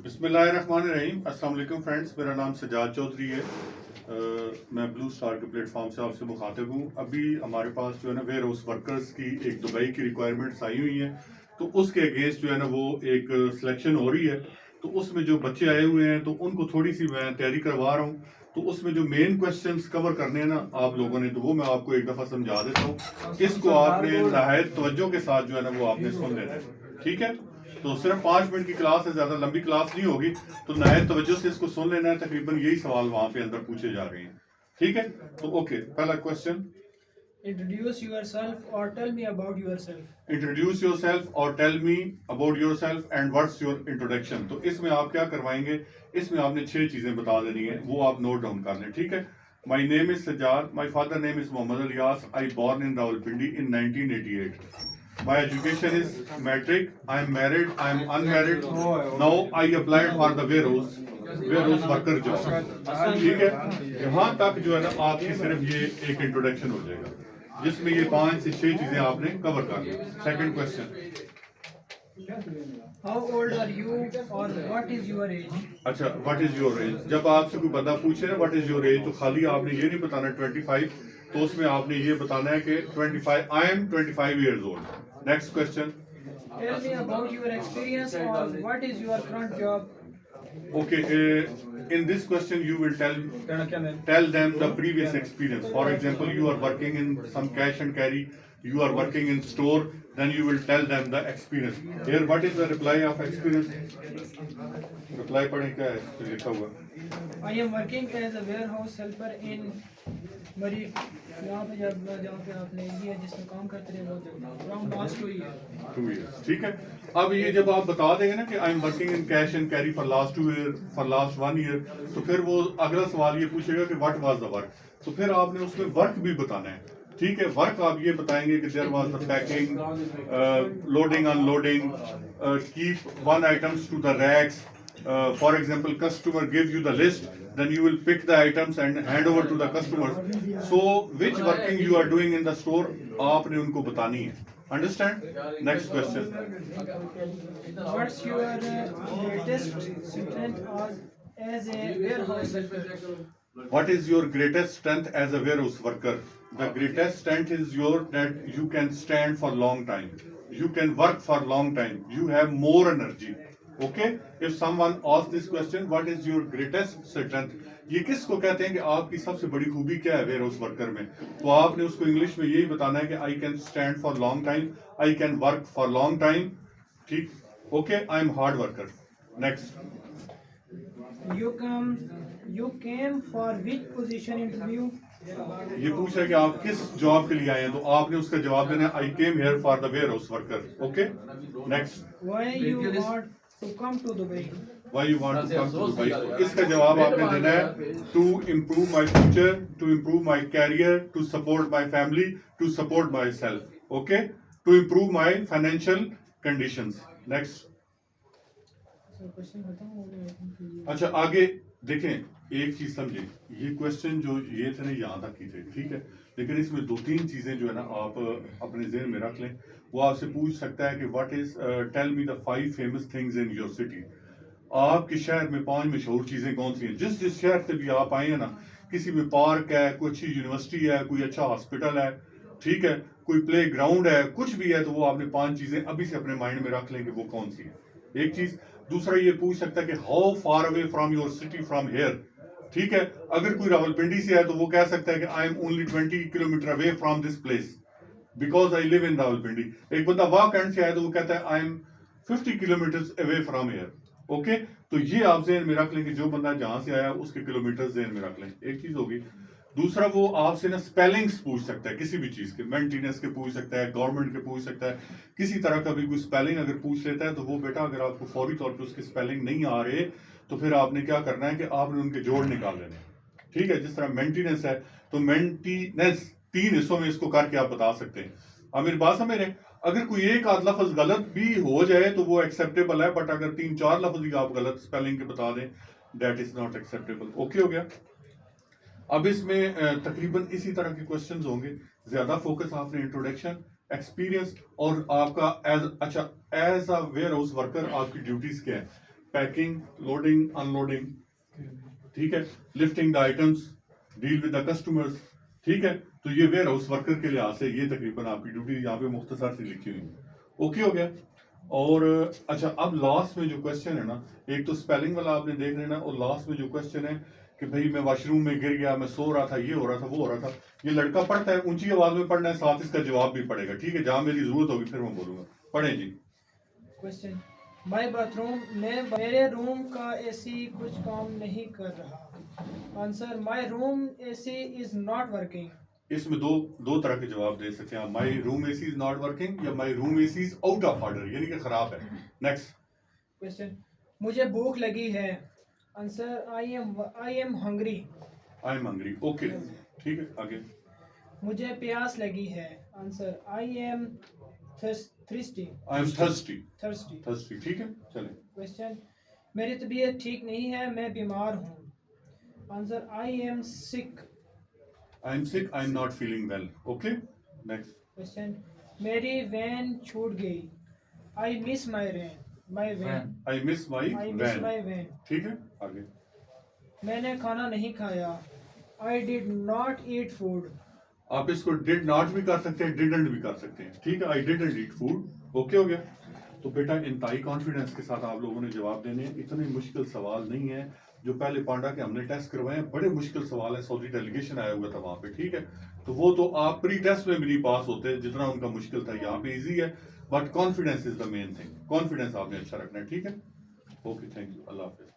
बिस्मिल्लाहिर्रहमानिर्रहीम। अस्सलाम वालेकुम फ्रेंड्स, मेरा नाम सजाद चौधरी है। मैं ब्लू स्टार के प्लेटफॉर्म से आपसे मुखातिब हूँ। अभी हमारे पास जो है ना वेयर हाउस वर्कर्स की एक दुबई की रिक्वायरमेंट्स आई हुई हैं, तो उसके अगेंस्ट जो है ना वो एक सिलेक्शन हो रही है। तो उसमें जो बच्चे आए हुए हैं तो उनको थोड़ी सी मैं तैयारी करवा रहा हूँ। तो उसमें जो मेन क्वेश्चंस कवर करने हैं ना आप लोगों ने, तो वो मैं आपको एक दफ़ा समझा देता हूँ। इसको आपने नहायत तवज्जो के साथ जो है ना वो आपने सुन लेना है, ठीक है। तो सिर्फ 5 मिनट की क्लास है, ज्यादा लंबी क्लास नहीं होगी। तो नहायत तवज्जो से इसको सुन लेना है। तकरीबन यही सवाल वहां पे अंदर पूछे जा रहे हैं, ठीक है। तो ओके, पहला question, Introduce yourself or tell me about yourself. Introduce yourself और tell me about yourself and what's your introduction. तो इसमें आप क्या करवाएंगे, इसमें आपने 6 चीजें बता देनी है, वो आप नोट डाउन कर लें, ठीक है। My name is Sajjad, my father name is Mohammad Ilyas, I born in Rawalpindi in 1988। My education is metric. I am married. I am unmarried. Now I applied for the warehouse worker job. ठीक है, यहाँ तक जो है ना आपकी सिर्फ ये एक इंट्रोडक्शन हो जाएगा, जिसमें ये 5 से 6 चीजें आपने कवर कर ली। Second question, How old are you or what is your age? अच्छा, व्हाट इज योर एज। जब आपसे कोई बंदा पूछे ना व्हाट इज योर एज, तो खाली आपने ये नहीं बताना 25, तो उसमें आपने ये बताना है कि 25, I am 25 years old. Next question, Tell me about your experience or what is your current job? okay, in this question you will tell them the previous experience. For example, you are working in some cash and carry, you are working in store, then you will tell them the experience. Here what is the reply of experience? reply पढ़ें, क्या है इसमें लिखा हुआ? I am working as a warehouse helper in मरी यहाँ पे जहाँ पे आपने ये जिसमें काम करते रहे वो around last 2 years. 2 years, ठीक है। अब ये जब आप बता देंगे ना कि I am working in cash and carry for last 2 year, for last 1 year, तो फिर वो अगला सवाल ये पूछेगा कि व्हाट वाज द वर्क। तो फिर आपने उसमें वर्क भी बताना है, ठीक है। वर्क आप ये बताएंगे कि there was the packing, loading unloading, keep one items to the racks. For example, customer gives you the list, then you will pick the items and hand over to the customers. So which working you are doing in the store, आपने उनको बतानी है। Understand? Next question. What's your greatest strength as a warehouse helper? What is your greatest strength as a warehouse worker? The greatest strength is that you can stand for long time. You can work for long time. You have more energy. Okay? If someone asks this question, what is your greatest strength? ये किसको कहते हैं कि आपकी सबसे बड़ी खूबी क्या है वेयर हाउस वर्कर में, तो आपने उसको इंग्लिश में यही बताना है कि I can stand for long time, I can work for long time, ठीक। Okay, I am hard worker. Next, You came for which position interview? ये पूछा है कि आप किस जॉब के लिए आए हैं, तो आपने उसका जवाब देना है I came here for the warehouse worker. Okay, next, Why you want to come to Dubai? Why you want to come to Dubai. इसका जवाब आपने देना है to improve my future, to improve my career, to support my family, to support myself. Okay, to improve my financial conditions. Next, अच्छा आगे देखें, एक चीज समझे, ये क्वेश्चन जो ये थे ना यहाँ तक की थे, ठीक है। लेकिन इसमें 2-3 चीजें जो है ना आप अपने ज़हन में रख लें। वो आपसे पूछ सकता है कि what is, tell me the 5 famous things in your city. आपके शहर में 5 मशहूर चीजें कौन सी हैं। जिस जिस शहर से भी आप आए हैं ना, किसी में पार्क है, कोई अच्छी यूनिवर्सिटी है, कोई अच्छा हॉस्पिटल है, ठीक है, कोई प्ले ग्राउंड है, कुछ भी है, तो वो आपने 5 चीजें अभी से अपने माइंड में रख लें कि वो कौन सी है। एक चीज। दूसरा ये पूछ सकता है कि how far away from your city from here, ठीक है। अगर कोई रावलपिंडी से है तो वो कह सकता है कि I am only 20 kilometre away from this place because I live in Rawalpindi. एक बंदा वाक एंड से आया तो वो कहता है I am 50 kilometre away from here. Okay, तो ये आप ज़हन में रख लें कि जो बंदा जहां से आया उसके किलोमीटर ज़हन में रख लें, एक चीज होगी। दूसरा, वो आपसे ना स्पेलिंग्स पूछ सकता है किसी भी चीज के, मेंटेनेंस के पूछ सकता है, गवर्नमेंट के पूछ सकता है, किसी तरह का भी कोई स्पेलिंग अगर पूछ लेता है तो वो बेटा अगर आपको फौरी तौर पे उसके स्पेलिंग नहीं आ रहे तो फिर आपने क्या करना है कि आपने उनके जोड़ निकाल लेने, ठीक है। जिस तरह मेंटेनेंस है तो मेंटेनेंस 3 हिस्सों में इसको करके आप बता सकते हैं। अब मेरी बात समझ रहे हैं, अगर कोई एक आध लफ्ज गलत भी हो जाए तो वो एक्सेप्टेबल है, बट अगर 3-4 लफ्ज भी आप गलत स्पेलिंग के बता दें that is not acceptable. Okay हो गया। अब इसमें तकरीबन इसी तरह के क्वेश्चंस होंगे। ज्यादा फोकस आपने इंट्रोडक्शन एक्सपीरियंस और आपका as a warehouse worker आपकी ड्यूटीज क्या है? पैकिंग, लोडिंग, अनलोडिंग, ठीक है, lifting the items, deal with the customers, ठीक है। तो ये वेयर हाउस वर्कर के लिहाज से ये तकरीबन आपकी ड्यूटी यहाँ पे मुख्तसर सी लिखी हुई है। ओके हो गया। और अच्छा, अब लास्ट में जो क्वेश्चन है ना, एक तो स्पेलिंग वाला आपने देख लेना, और लास्ट में जो क्वेश्चन है कि भाई मैं वॉशरूम में गिर गया, मैं सो रहा था, ये हो रहा था, वो हो रहा था, ये लड़का पढ़ता है, ऊंची आवाज में पढ़ना है, साथ इसका जवाब भी पड़ेगा, ठीक है। जहां मेरी जरूरत होगी फिर मैं बोलूंगा। पढ़े जी। क्वेश्चन, माय बाथरूम में मेरे रूम का एसी कुछ काम नहीं कर रहा। Answer, my room AC is not working. इसमें दो तरह के जवाब दे सकते हैं, my room AC is not working या my room AC is out of order, यानी कि खराब है। नेक्स्ट क्वेश्चन, मुझे भूख लगी है। Answer, I am hungry. I am hungry, okay, ठीक है, आगे। मुझे प्यास लगी है। Answer, I am thirsty. I am thirsty, thirsty. Thirsty, ठीक है, चले। क्वेश्चन, मेरी तबीयत ठीक नहीं है, मैं बीमार हूँ। Answer, I am sick. I am sick, I am not feeling well, okay, next. Question, मेरी वैन छूट गई। I miss my van. I miss my van, ठीक है, आगे। मैंने खाना नहीं खाया। I did not eat food. आप इसको डिड नॉट भी कर सकते हैं, डिडंट भी कर सकते हैं, ठीक है। I didn't eat food, okay हो गया। तो बेटा इंतहाई कॉन्फिडेंस के साथ आप लोगों ने जवाब देने हैं। इतने मुश्किल सवाल नहीं है जो पहले पांडा के हमने टेस्ट करवाए हैं, बड़े मुश्किल सवाल है। सऊदी डेलीगेशन आया हुआ था वहां पे, ठीक है। तो वो तो आप प्री टेस्ट में भी नहीं पास होते, जितना उनका मुश्किल था। यहाँ पे इजी है, but confidence is the main thing. Confidence आपने अच्छा रखना है, ठीक है। Okay, thank you, Allah Hafiz.